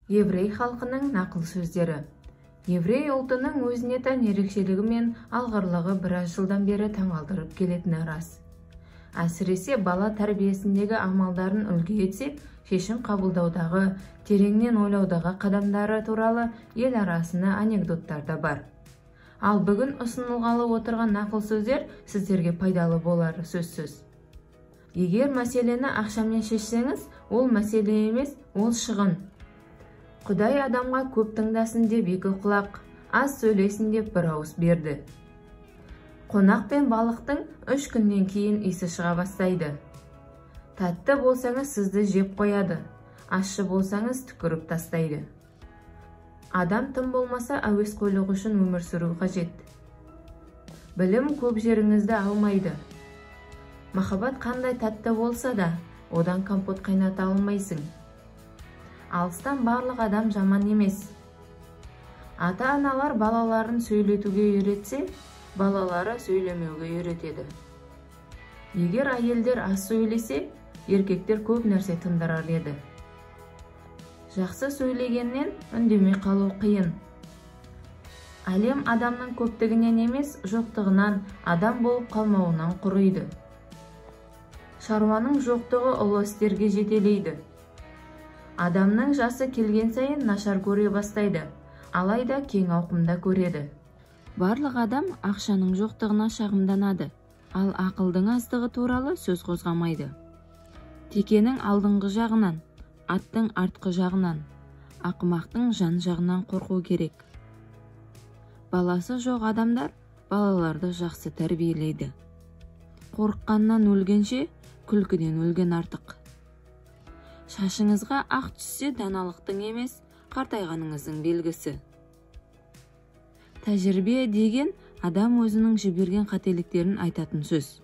Еврей халқының нақыл сөздері. Еврей ұлтының өзіне тән ерекшелігі мен алғырлығы біраз жылдан бері таңғалдырып келетіні рас. Әсіресе бала тәрбиесіндегі амалдарын үлгі етсек, шешім қабылдаудағы, тереңнен ойлаудағы қадамдары туралы ел арасында анекдоттар да бар. Ал бүгін ұсынылғалы отырған нақыл сөздер сіздерге пайдалы болары сөзсіз. Егер мәселені ақшамен шешсеңіз, ол мәселе емес, ол шығын. Құдай адамға көп тыңдасын деп екі құлақ, аз сөйлесін деп бір ауыз берді. Қонақ пен балықтың 3 күннен кейін иісі шыға бастайды. Тәтті болсаңыз сізді жеп қояды, ащы болсаңыз түкіріп тастайды. Адам тым болмаса әуесқойлық үшін өмір сүру қажет. Білім көп жеріңізді алмайды. Махаббат қандай тәтті болса да, одан компот қайната алмайсың. Алыстан барлық адам жаман емес. Ата-аналар балаларын сөйлетуге үйретсе, балалары сөйлемеуге үйретеді. Егер әйелдер аз сөйлесе, еркектер көп нәрсе тындырар еді. Жақсы сөйлегеннен үндемей қалу қиын. Әлем адамның көптігінен емес, жоқтығынан, адам болып қалмауынан құриды. Шаруаның жоқтығы ұлы істерге жетелейді. Адамның жасы келген сайын нашар көре бастайды, алайда кең ауқымда көреді. Барлық адам ақшаның жоқтығына шағымданады, ал ақылдың аздығы туралы сөз қозғамайды. Текенің алдыңғы жағынан, аттың артқы жағынан, ақымақтың жан жағынан қорқу керек. Баласы жоқ адамдар балаларды жақсы тәрбиелейді. Қорыққаннан өлгенше, күлкіден өлген артық. Шашыңызға ақ түссе даналықтың емес, қартайғаныңыздың белгісі. Тәжірибе деген адам өзінің жіберген қателіктерін айтатын сөз.